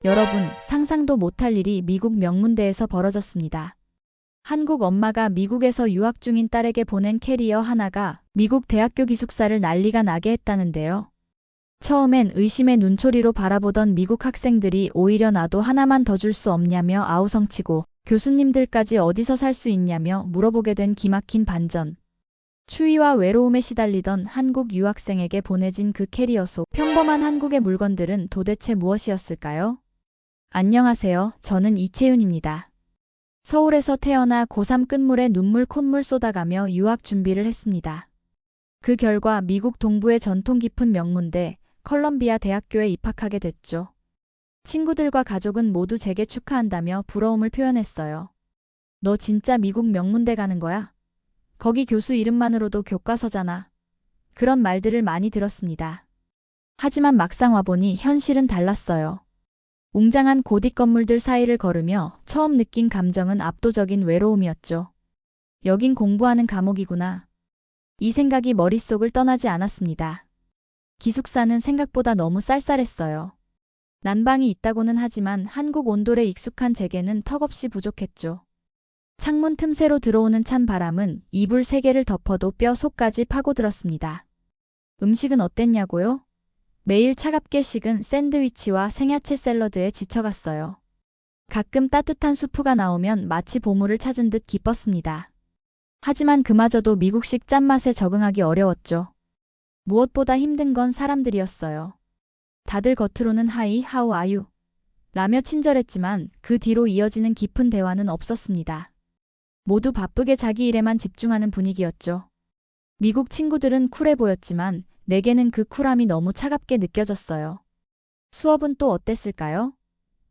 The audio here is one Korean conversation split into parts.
여러분, 상상도 못할 일이 미국 명문대에서 벌어졌습니다. 한국 엄마가 미국에서 유학 중인 딸에게 보낸 캐리어 하나가 미국 대학교 기숙사를 난리가 나게 했다는데요. 처음엔 의심의 눈초리로 바라보던 미국 학생들이 오히려 나도 하나만 더 줄 수 없냐며 아우성치고 교수님들까지 어디서 살 수 있냐며 물어보게 된 기막힌 반전. 추위와 외로움에 시달리던 한국 유학생에게 보내진 그 캐리어 속 평범한 한국의 물건들은 도대체 무엇이었을까요? 안녕하세요. 저는 이채윤입니다. 서울에서 태어나 고3 끝물에 눈물 콧물 쏟아가며 유학 준비를 했습니다. 그 결과 미국 동부의 전통 깊은 명문대 컬럼비아 대학교에 입학하게 됐죠. 친구들과 가족은 모두 제게 축하한다며 부러움을 표현했어요. 너 진짜 미국 명문대 가는 거야? 거기 교수 이름만으로도 교과서잖아. 그런 말들을 많이 들었습니다. 하지만 막상 와보니 현실은 달랐어요. 웅장한 고딕 건물들 사이를 걸으며 처음 느낀 감정은 압도적인 외로움이었죠. 여긴 공부하는 감옥이구나. 이 생각이 머릿속을 떠나지 않았습니다. 기숙사는 생각보다 너무 쌀쌀했어요. 난방이 있다고는 하지만 한국 온돌에 익숙한 제게는 턱없이 부족했죠. 창문 틈새로 들어오는 찬 바람은 이불 3개를 덮어도 뼈 속까지 파고들었습니다. 음식은 어땠냐고요? 매일 차갑게 식은 샌드위치와 생야채 샐러드에 지쳐갔어요. 가끔 따뜻한 수프가 나오면 마치 보물을 찾은 듯 기뻤습니다. 하지만 그마저도 미국식 짠맛에 적응하기 어려웠죠. 무엇보다 힘든 건 사람들이었어요. 다들 겉으로는 하이, 하우 아유 라며 친절했지만 그 뒤로 이어지는 깊은 대화는 없었습니다. 모두 바쁘게 자기 일에만 집중하는 분위기였죠. 미국 친구들은 쿨해 보였지만 내게는 그 쿨함이 너무 차갑게 느껴졌어요. 수업은 또 어땠을까요?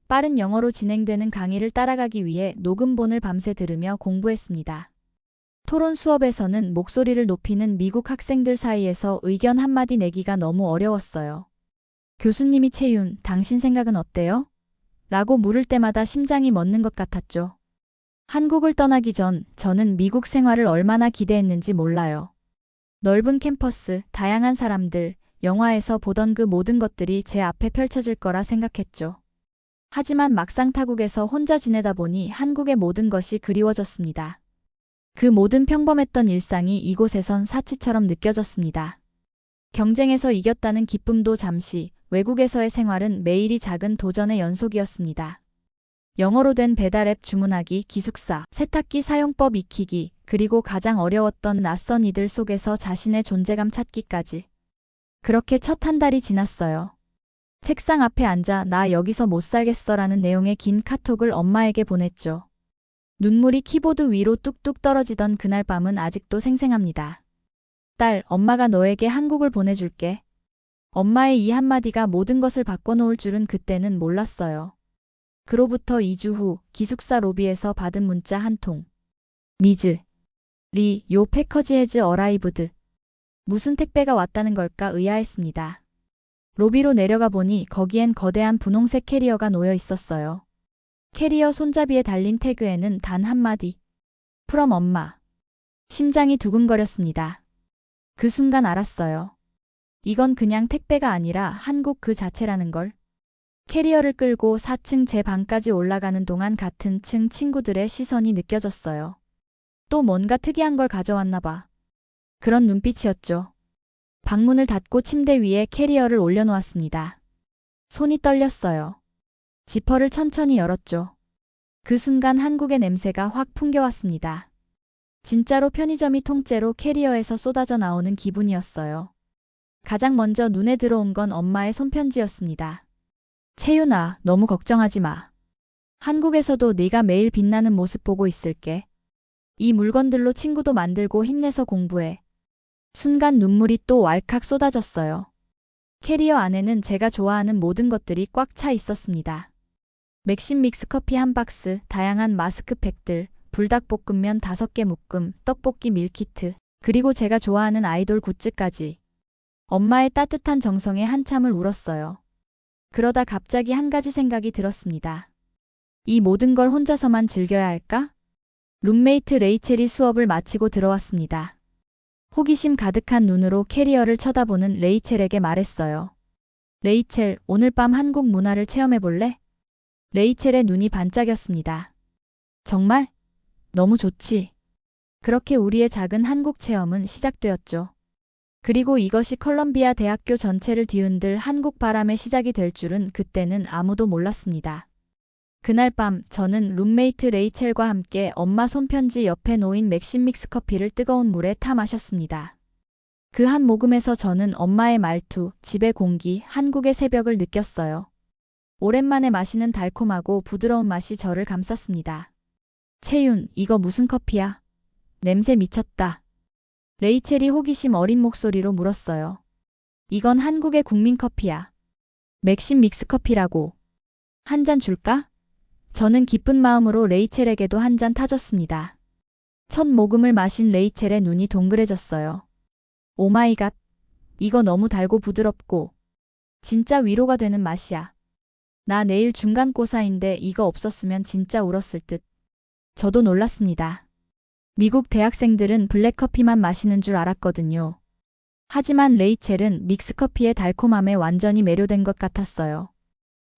빠른 영어로 진행되는 강의를 따라가기 위해 녹음본을 밤새 들으며 공부했습니다. 토론 수업에서는 목소리를 높이는 미국 학생들 사이에서 의견 한마디 내기가 너무 어려웠어요. 교수님이 채윤, 당신 생각은 어때요? 라고 물을 때마다 심장이 멎는 것 같았죠. 한국을 떠나기 전 저는 미국 생활을 얼마나 기대했는지 몰라요. 넓은 캠퍼스, 다양한 사람들, 영화에서 보던 그 모든 것들이 제 앞에 펼쳐질 거라 생각했죠. 하지만 막상 타국에서 혼자 지내다 보니 한국의 모든 것이 그리워졌습니다. 그 모든 평범했던 일상이 이곳에선 사치처럼 느껴졌습니다. 경쟁에서 이겼다는 기쁨도 잠시, 외국에서의 생활은 매일이 작은 도전의 연속이었습니다. 영어로 된 배달 앱 주문하기, 기숙사, 세탁기 사용법 익히기, 그리고 가장 어려웠던 낯선 이들 속에서 자신의 존재감 찾기까지. 그렇게 첫 한 달이 지났어요. 책상 앞에 앉아 나 여기서 못 살겠어라는 내용의 긴 카톡을 엄마에게 보냈죠. 눈물이 키보드 위로 뚝뚝 떨어지던 그날 밤은 아직도 생생합니다. 딸, 엄마가 너에게 한국을 보내줄게. 엄마의 이 한마디가 모든 것을 바꿔놓을 줄은 그때는 몰랐어요. 그로부터 2주 후 기숙사 로비에서 받은 문자 한 통. 미즈. 리, 요 패커지 해즈 어라이브드. 무슨 택배가 왔다는 걸까 의아했습니다. 로비로 내려가 보니 거기엔 거대한 분홍색 캐리어가 놓여 있었어요. 캐리어 손잡이에 달린 태그에는 단 한마디. 프롬 엄마. 심장이 두근거렸습니다. 그 순간 알았어요. 이건 그냥 택배가 아니라 한국 그 자체라는 걸. 캐리어를 끌고 4층 제 방까지 올라가는 동안 같은 층 친구들의 시선이 느껴졌어요. 또 뭔가 특이한 걸 가져왔나 봐. 그런 눈빛이었죠. 방문을 닫고 침대 위에 캐리어를 올려놓았습니다. 손이 떨렸어요. 지퍼를 천천히 열었죠. 그 순간 한국의 냄새가 확 풍겨왔습니다. 진짜로 편의점이 통째로 캐리어에서 쏟아져 나오는 기분이었어요. 가장 먼저 눈에 들어온 건 엄마의 손편지였습니다. 채윤아, 너무 걱정하지 마. 한국에서도 네가 매일 빛나는 모습 보고 있을게. 이 물건들로 친구도 만들고 힘내서 공부해. 순간 눈물이 또 왈칵 쏟아졌어요. 캐리어 안에는 제가 좋아하는 모든 것들이 꽉 차 있었습니다. 맥심 믹스커피 한 박스, 다양한 마스크팩들, 불닭볶음면 5개 묶음, 떡볶이 밀키트, 그리고 제가 좋아하는 아이돌 굿즈까지. 엄마의 따뜻한 정성에 한참을 울었어요. 그러다 갑자기 한 가지 생각이 들었습니다. 이 모든 걸 혼자서만 즐겨야 할까? 룸메이트 레이첼이 수업을 마치고 들어왔습니다. 호기심 가득한 눈으로 캐리어를 쳐다보는 레이첼에게 말했어요. 레이첼, 오늘 밤 한국 문화를 체험해 볼래? 레이첼의 눈이 반짝였습니다. 정말? 너무 좋지. 그렇게 우리의 작은 한국 체험은 시작되었죠. 그리고 이것이 컬럼비아 대학교 전체를 뒤흔들 한국 바람의 시작이 될 줄은 그때는 아무도 몰랐습니다. 그날 밤 저는 룸메이트 레이첼과 함께 엄마 손편지 옆에 놓인 맥심 믹스커피를 뜨거운 물에 타 마셨습니다. 그 한 모금에서 저는 엄마의 말투, 집의 공기, 한국의 새벽을 느꼈어요. 오랜만에 마시는 달콤하고 부드러운 맛이 저를 감쌌습니다. 채윤, 이거 무슨 커피야? 냄새 미쳤다. 레이첼이 호기심 어린 목소리로 물었어요. 이건 한국의 국민 커피야. 맥심 믹스커피라고. 한 잔 줄까? 저는 기쁜 마음으로 레이첼에게도 한 잔 타줬습니다. 첫 모금을 마신 레이첼의 눈이 동그래졌어요. 오마이갓, 이거 너무 달고 부드럽고 진짜 위로가 되는 맛이야. 나 내일 중간고사인데 이거 없었으면 진짜 울었을 듯. 저도 놀랐습니다. 미국 대학생들은 블랙커피만 마시는 줄 알았거든요. 하지만 레이첼은 믹스커피의 달콤함에 완전히 매료된 것 같았어요.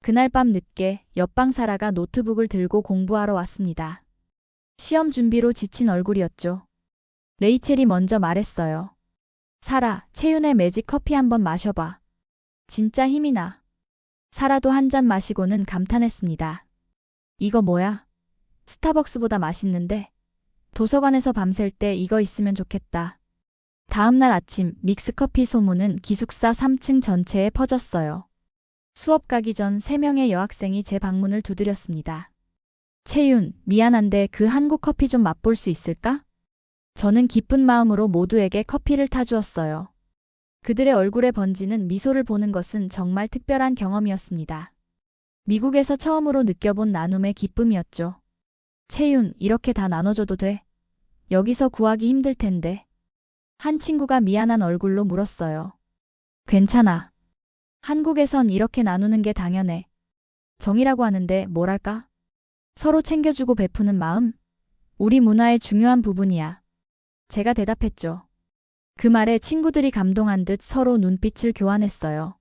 그날 밤 늦게 옆방 사라가 노트북을 들고 공부하러 왔습니다. 시험 준비로 지친 얼굴이었죠. 레이첼이 먼저 말했어요. 사라, 채윤의 매직 커피 한번 마셔봐. 진짜 힘이 나. 사라도 한 잔 마시고는 감탄했습니다. 이거 뭐야? 스타벅스보다 맛있는데? 도서관에서 밤샐 때 이거 있으면 좋겠다. 다음날 아침 믹스커피 소문은 기숙사 3층 전체에 퍼졌어요. 수업 가기 전 3명의 여학생이 제 방문을 두드렸습니다. 채윤, 미안한데 그 한국 커피 좀 맛볼 수 있을까? 저는 기쁜 마음으로 모두에게 커피를 타주었어요. 그들의 얼굴에 번지는 미소를 보는 것은 정말 특별한 경험이었습니다. 미국에서 처음으로 느껴본 나눔의 기쁨이었죠. 채윤, 이렇게 다 나눠줘도 돼? 여기서 구하기 힘들 텐데. 한 친구가 미안한 얼굴로 물었어요. 괜찮아. 한국에선 이렇게 나누는 게 당연해. 정이라고 하는데 뭐랄까? 서로 챙겨주고 베푸는 마음? 우리 문화의 중요한 부분이야. 제가 대답했죠. 그 말에 친구들이 감동한 듯 서로 눈빛을 교환했어요.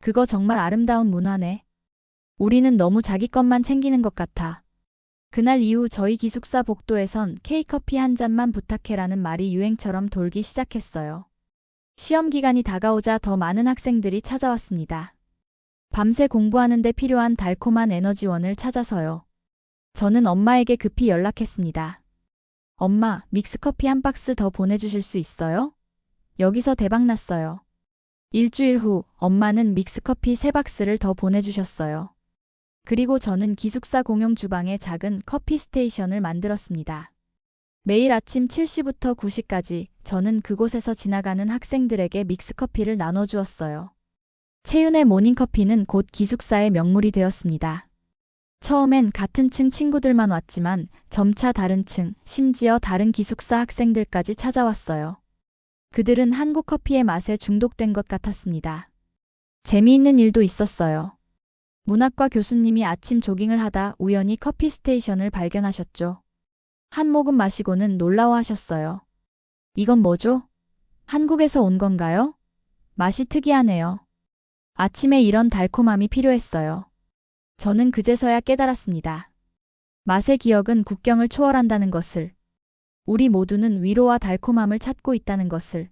그거 정말 아름다운 문화네. 우리는 너무 자기 것만 챙기는 것 같아. 그날 이후 저희 기숙사 복도에선 K커피 한 잔만 부탁해라는 말이 유행처럼 돌기 시작했어요. 시험 기간이 다가오자 더 많은 학생들이 찾아왔습니다. 밤새 공부하는 데 필요한 달콤한 에너지원을 찾아서요. 저는 엄마에게 급히 연락했습니다. 엄마, 믹스커피 한 박스 더 보내주실 수 있어요? 여기서 대박났어요. 일주일 후 엄마는 믹스커피 3박스를 더 보내주셨어요. 그리고 저는 기숙사 공용 주방에 작은 커피 스테이션을 만들었습니다. 매일 아침 7시부터 9시까지 저는 그곳에서 지나가는 학생들에게 믹스커피를 나눠주었어요. 채윤의 모닝커피는 곧 기숙사의 명물이 되었습니다. 처음엔 같은 층 친구들만 왔지만 점차 다른 층, 심지어 다른 기숙사 학생들까지 찾아왔어요. 그들은 한국 커피의 맛에 중독된 것 같았습니다. 재미있는 일도 있었어요. 문학과 교수님이 아침 조깅을 하다 우연히 커피 스테이션을 발견하셨죠. 한 모금 마시고는 놀라워하셨어요. 이건 뭐죠? 한국에서 온 건가요? 맛이 특이하네요. 아침에 이런 달콤함이 필요했어요. 저는 그제서야 깨달았습니다. 맛의 기억은 국경을 초월한다는 것을. 우리 모두는 위로와 달콤함을 찾고 있다는 것을.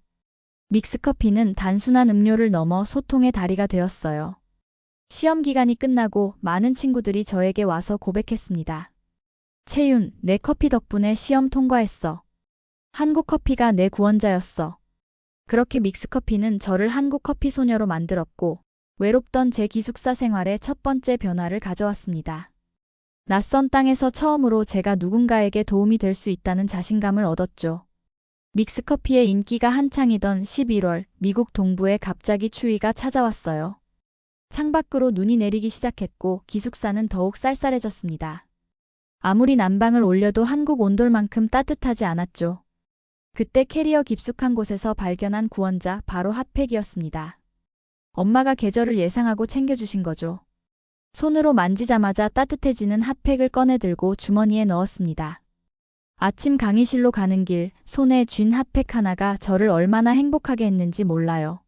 믹스커피는 단순한 음료를 넘어 소통의 다리가 되었어요. 시험 기간이 끝나고 많은 친구들이 저에게 와서 고백했습니다. 채윤, 내 커피 덕분에 시험 통과했어. 한국 커피가 내 구원자였어. 그렇게 믹스커피는 저를 한국 커피 소녀로 만들었고 외롭던 제 기숙사 생활에 첫 번째 변화를 가져왔습니다. 낯선 땅에서 처음으로 제가 누군가에게 도움이 될 수 있다는 자신감을 얻었죠. 믹스커피의 인기가 한창이던 11월, 미국 동부에 갑자기 추위가 찾아왔어요. 창밖으로 눈이 내리기 시작했고 기숙사는 더욱 쌀쌀해졌습니다. 아무리 난방을 올려도 한국 온돌만큼 따뜻하지 않았죠. 그때 캐리어 깊숙한 곳에서 발견한 구원자 바로 핫팩이었습니다. 엄마가 계절을 예상하고 챙겨주신 거죠. 손으로 만지자마자 따뜻해지는 핫팩을 꺼내 들고 주머니에 넣었습니다. 아침 강의실로 가는 길 손에 쥔 핫팩 하나가 저를 얼마나 행복하게 했는지 몰라요.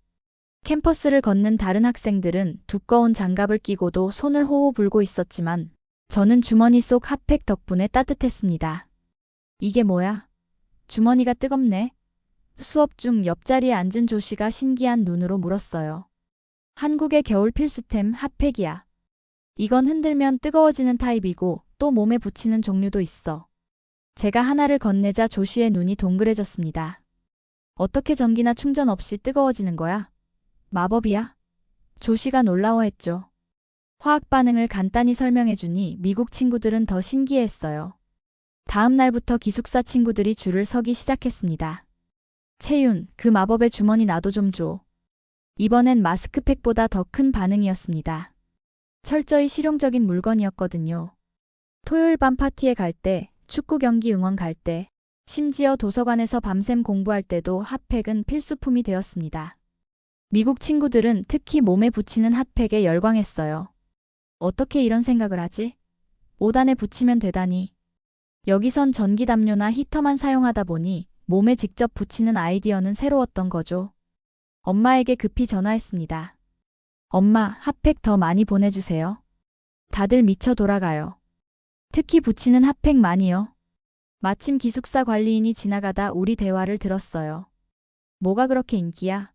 캠퍼스를 걷는 다른 학생들은 두꺼운 장갑을 끼고도 손을 호호 불고 있었지만 저는 주머니 속 핫팩 덕분에 따뜻했습니다. 이게 뭐야? 주머니가 뜨겁네. 수업 중 옆자리에 앉은 조씨가 신기한 눈으로 물었어요. 한국의 겨울 필수템 핫팩이야. 이건 흔들면 뜨거워지는 타입이고 또 몸에 붙이는 종류도 있어. 제가 하나를 건네자 조씨의 눈이 동그래졌습니다. 어떻게 전기나 충전 없이 뜨거워지는 거야? 마법이야? 조씨가 놀라워했죠. 화학 반응을 간단히 설명해주니 미국 친구들은 더 신기해했어요. 다음 날부터 기숙사 친구들이 줄을 서기 시작했습니다. 채윤, 그 마법의 주머니 나도 좀 줘. 이번엔 마스크팩보다 더 큰 반응이었습니다. 철저히 실용적인 물건이었거든요. 토요일 밤 파티에 갈 때, 축구 경기 응원 갈 때, 심지어 도서관에서 밤샘 공부할 때도 핫팩은 필수품이 되었습니다. 미국 친구들은 특히 몸에 붙이는 핫팩에 열광했어요. 어떻게 이런 생각을 하지? 5단에 붙이면 되다니. 여기선 전기담요나 히터만 사용하다 보니 몸에 직접 붙이는 아이디어는 새로웠던 거죠. 엄마에게 급히 전화했습니다. 엄마, 핫팩 더 많이 보내주세요. 다들 미쳐 돌아가요. 특히 붙이는 핫팩 많이요. 마침 기숙사 관리인이 지나가다 우리 대화를 들었어요. 뭐가 그렇게 인기야?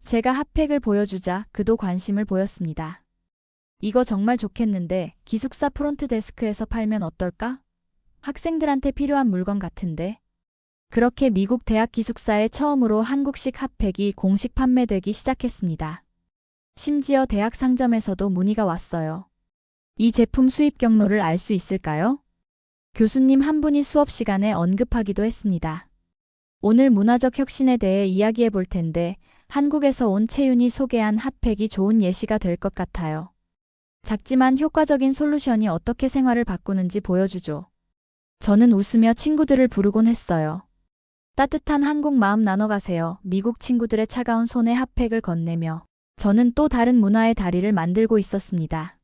제가 핫팩을 보여주자 그도 관심을 보였습니다. 이거 정말 좋겠는데 기숙사 프론트 데스크에서 팔면 어떨까? 학생들한테 필요한 물건 같은데. 그렇게 미국 대학 기숙사에 처음으로 한국식 핫팩이 공식 판매되기 시작했습니다. 심지어 대학 상점에서도 문의가 왔어요. 이 제품 수입 경로를 알 수 있을까요? 교수님 한 분이 수업 시간에 언급하기도 했습니다. 오늘 문화적 혁신에 대해 이야기해 볼 텐데 한국에서 온 채윤이 소개한 핫팩이 좋은 예시가 될 것 같아요. 작지만 효과적인 솔루션이 어떻게 생활을 바꾸는지 보여주죠. 저는 웃으며 친구들을 부르곤 했어요. 따뜻한 한국 마음 나눠가세요. 미국 친구들의 차가운 손에 핫팩을 건네며 저는 또 다른 문화의 다리를 만들고 있었습니다.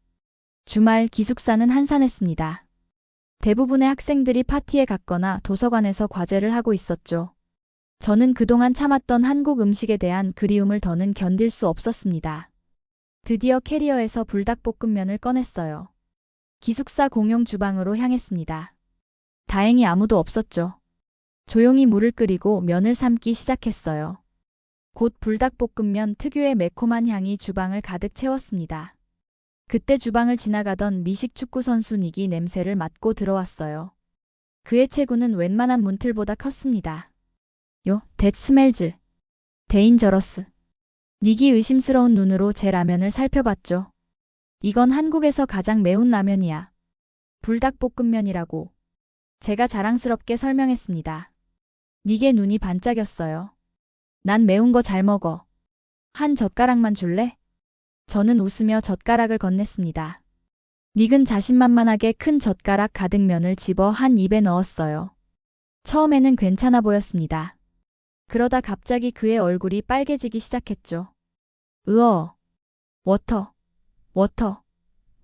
주말 기숙사는 한산했습니다. 대부분의 학생들이 파티에 갔거나 도서관에서 과제를 하고 있었죠. 저는 그동안 참았던 한국 음식에 대한 그리움을 더는 견딜 수 없었습니다. 드디어 캐리어에서 불닭볶음면을 꺼냈어요. 기숙사 공용 주방으로 향했습니다. 다행히 아무도 없었죠. 조용히 물을 끓이고 면을 삶기 시작했어요. 곧 불닭볶음면 특유의 매콤한 향이 주방을 가득 채웠습니다. 그때 주방을 지나가던 미식 축구 선수 닉이 냄새를 맡고 들어왔어요. 그의 체구는 웬만한 문틀보다 컸습니다. 요, that smells dangerous. 닉이 의심스러운 눈으로 제 라면을 살펴봤죠. 이건 한국에서 가장 매운 라면이야. 불닭볶음면이라고. 제가 자랑스럽게 설명했습니다. 닉의 눈이 반짝였어요. 난 매운 거 잘 먹어. 한 젓가락만 줄래? 저는 웃으며 젓가락을 건넸습니다. 닉은 자신만만하게 큰 젓가락 가득 면을 집어 한 입에 넣었어요. 처음에는 괜찮아 보였습니다. 그러다 갑자기 그의 얼굴이 빨개지기 시작했죠. 으어. 워터. 워터.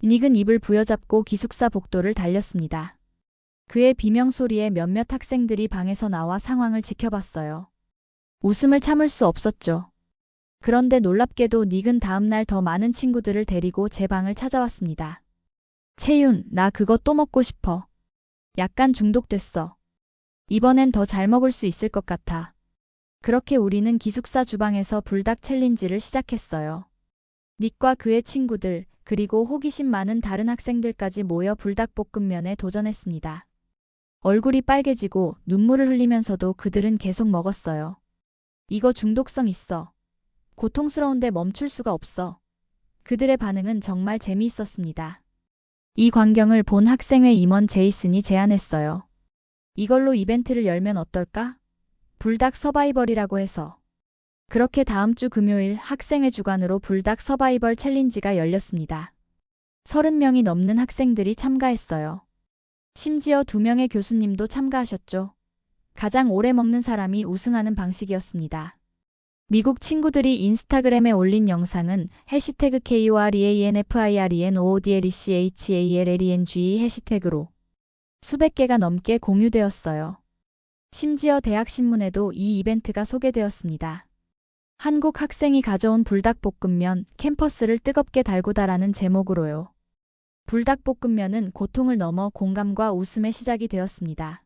닉은 입을 부여잡고 기숙사 복도를 달렸습니다. 그의 비명소리에 몇몇 학생들이 방에서 나와 상황을 지켜봤어요. 웃음을 참을 수 없었죠. 그런데 놀랍게도 닉은 다음날 더 많은 친구들을 데리고 제 방을 찾아왔습니다. 채윤, 나 그거 또 먹고 싶어. 약간 중독됐어. 이번엔 더 잘 먹을 수 있을 것 같아. 그렇게 우리는 기숙사 주방에서 불닭 챌린지를 시작했어요. 닉과 그의 친구들, 그리고 호기심 많은 다른 학생들까지 모여 불닭볶음면에 도전했습니다. 얼굴이 빨개지고 눈물을 흘리면서도 그들은 계속 먹었어요. 이거 중독성 있어. 고통스러운데 멈출 수가 없어. 그들의 반응은 정말 재미있었습니다. 이 광경을 본 학생회 임원 제이슨이 제안했어요. 이걸로 이벤트를 열면 어떨까? 불닭 서바이벌이라고 해서. 그렇게 다음 주 금요일 학생회 주관으로 불닭 서바이벌 챌린지가 열렸습니다. 30명이 넘는 학생들이 참가했어요. 심지어 2명의 교수님도 참가하셨죠. 가장 오래 먹는 사람이 우승하는 방식이었습니다. 미국 친구들이 인스타그램에 올린 영상은 해시태그 KOREANFIRENOODLECHALLENG 해시태그로 수백 개가 넘게 공유되었어요. 심지어 대학 신문에도 이 이벤트가 소개되었습니다. 한국 학생이 가져온 불닭볶음면, 캠퍼스를 뜨겁게 달구다라는 제목으로요. 불닭볶음면은 고통을 넘어 공감과 웃음의 시작이 되었습니다.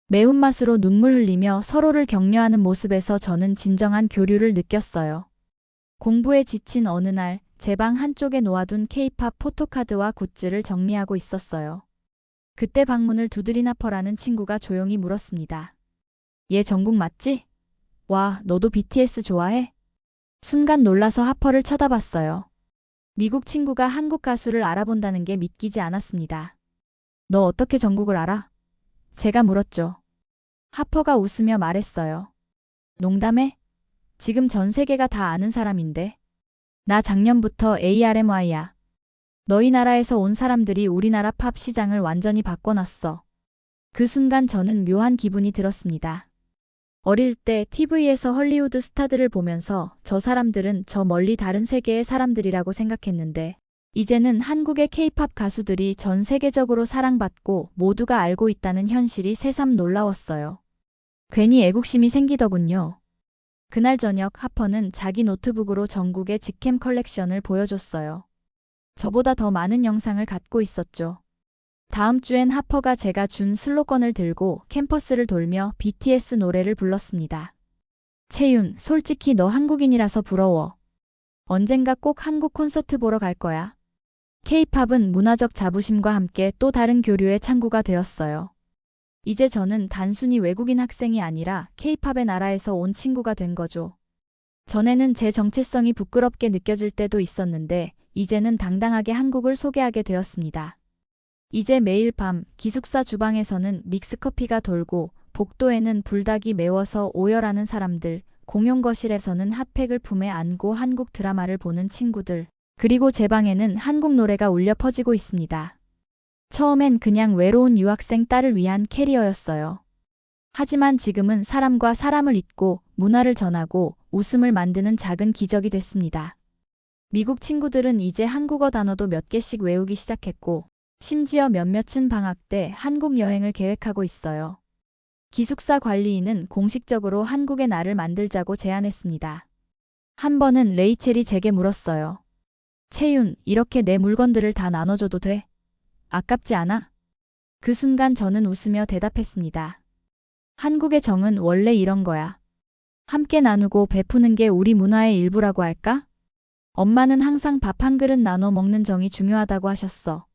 매운맛으로 눈물 흘리며 서로를 격려하는 모습에서 저는 진정한 교류를 느꼈어요. 공부에 지친 어느 날, 제 방 한쪽에 놓아둔 K-팝 포토카드와 굿즈를 정리하고 있었어요. 그때 방문을 두드린 하퍼라는 친구가 조용히 물었습니다. 얘 정국 맞지? 와, 너도 BTS 좋아해? 순간 놀라서 하퍼를 쳐다봤어요. 미국 친구가 한국 가수를 알아본다는 게 믿기지 않았습니다. 너 어떻게 정국을 알아? 제가 물었죠. 하퍼가 웃으며 말했어요. 농담해? 지금 전 세계가 다 아는 사람인데. 나 작년부터 ARMY야. 너희 나라에서 온 사람들이 우리나라 팝 시장을 완전히 바꿔놨어. 그 순간 저는 묘한 기분이 들었습니다. 어릴 때 TV에서 헐리우드 스타들을 보면서 저 사람들은 저 멀리 다른 세계의 사람들이라고 생각했는데 이제는 한국의 K-팝 가수들이 전 세계적으로 사랑받고 모두가 알고 있다는 현실이 새삼 놀라웠어요. 괜히 애국심이 생기더군요. 그날 저녁 하퍼는 자기 노트북으로 전국의 직캠 컬렉션을 보여줬어요. 저보다 더 많은 영상을 갖고 있었죠. 다음 주엔 하퍼가 제가 준 슬로건을 들고 캠퍼스를 돌며 BTS 노래를 불렀습니다. 채윤, 솔직히 너 한국인이라서 부러워. 언젠가 꼭 한국 콘서트 보러 갈 거야. K-팝은 문화적 자부심과 함께 또 다른 교류의 창구가 되었어요. 이제 저는 단순히 외국인 학생이 아니라 K-팝의 나라에서 온 친구가 된 거죠. 전에는 제 정체성이 부끄럽게 느껴질 때도 있었는데 이제는 당당하게 한국을 소개하게 되었습니다. 이제 매일 밤 기숙사 주방에서는 믹스커피가 돌고 복도에는 불닭이 매워서 오열하는 사람들, 공용 거실에서는 핫팩을 품에 안고 한국 드라마를 보는 친구들, 그리고 제 방에는 한국 노래가 울려 퍼지고 있습니다. 처음엔 그냥 외로운 유학생 딸을 위한 캐리어였어요. 하지만 지금은 사람과 사람을 잇고 문화를 전하고 웃음을 만드는 작은 기적이 됐습니다. 미국 친구들은 이제 한국어 단어도 몇 개씩 외우기 시작했고 심지어 몇몇은 방학 때 한국 여행을 계획하고 있어요. 기숙사 관리인은 공식적으로 한국의 날을 만들자고 제안했습니다. 한 번은 레이첼이 제게 물었어요. 채윤, 이렇게 내 물건들을 다 나눠줘도 돼? 아깝지 않아? 그 순간 저는 웃으며 대답했습니다. 한국의 정은 원래 이런 거야. 함께 나누고 베푸는 게 우리 문화의 일부라고 할까? 엄마는 항상 밥 한 그릇 나눠 먹는 정이 중요하다고 하셨어.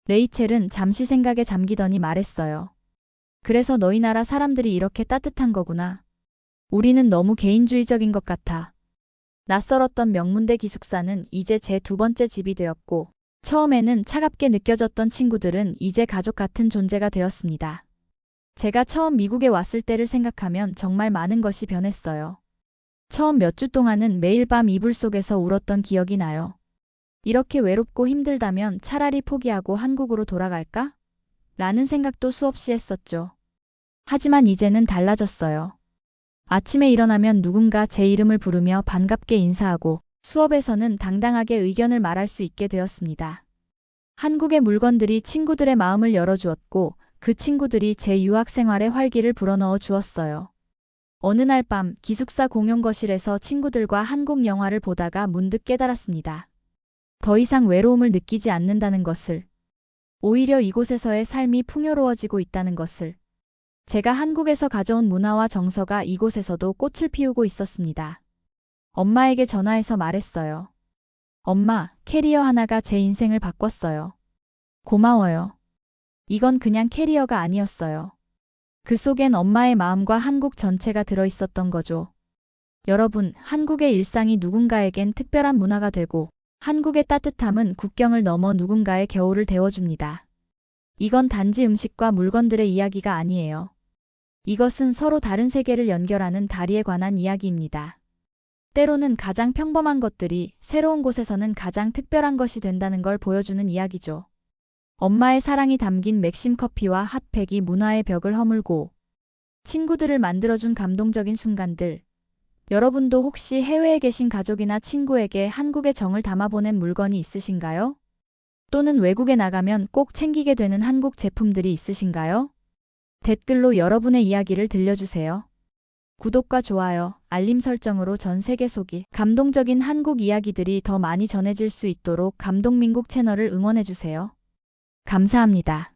레이첼은 잠시 생각에 잠기더니 말했어요. 그래서 너희 나라 사람들이 이렇게 따뜻한 거구나. 우리는 너무 개인주의적인 것 같아. 낯설었던 명문대 기숙사는 이제 제 두 번째 집이 되었고 처음에는 차갑게 느껴졌던 친구들은 이제 가족 같은 존재가 되었습니다. 제가 처음 미국에 왔을 때를 생각하면 정말 많은 것이 변했어요. 처음 몇 주 동안은 매일 밤 이불 속에서 울었던 기억이 나요. 이렇게 외롭고 힘들다면 차라리 포기하고 한국으로 돌아갈까? 라는 생각도 수없이 했었죠. 하지만 이제는 달라졌어요. 아침에 일어나면 누군가 제 이름을 부르며 반갑게 인사하고 수업에서는 당당하게 의견을 말할 수 있게 되었습니다. 한국의 물건들이 친구들의 마음을 열어주었고 그 친구들이 제 유학 생활에 활기를 불어넣어 주었어요. 어느 날 밤 기숙사 공용 거실에서 친구들과 한국 영화를 보다가 문득 깨달았습니다. 더 이상 외로움을 느끼지 않는다는 것을, 오히려 이곳에서의 삶이 풍요로워지고 있다는 것을, 제가 한국에서 가져온 문화와 정서가 이곳에서도 꽃을 피우고 있었습니다. 엄마에게 전화해서 말했어요. 엄마, 캐리어 하나가 제 인생을 바꿨어요. 고마워요. 이건 그냥 캐리어가 아니었어요. 그 속엔 엄마의 마음과 한국 전체가 들어있었던 거죠. 여러분, 한국의 일상이 누군가에겐 특별한 문화가 되고 한국의 따뜻함은 국경을 넘어 누군가의 겨울을 데워줍니다. 이건 단지 음식과 물건들의 이야기가 아니에요. 이것은 서로 다른 세계를 연결하는 다리에 관한 이야기입니다. 때로는 가장 평범한 것들이 새로운 곳에서는 가장 특별한 것이 된다는 걸 보여주는 이야기죠. 엄마의 사랑이 담긴 맥심 커피와 핫팩이 문화의 벽을 허물고 친구들을 만들어준 감동적인 순간들. 여러분도 혹시 해외에 계신 가족이나 친구에게 한국의 정을 담아보낸 물건이 있으신가요? 또는 외국에 나가면 꼭 챙기게 되는 한국 제품들이 있으신가요? 댓글로 여러분의 이야기를 들려주세요. 구독과 좋아요, 알림 설정으로 전 세계 속이 감동적인 한국 이야기들이 더 많이 전해질 수 있도록 감동민국 채널을 응원해주세요. 감사합니다.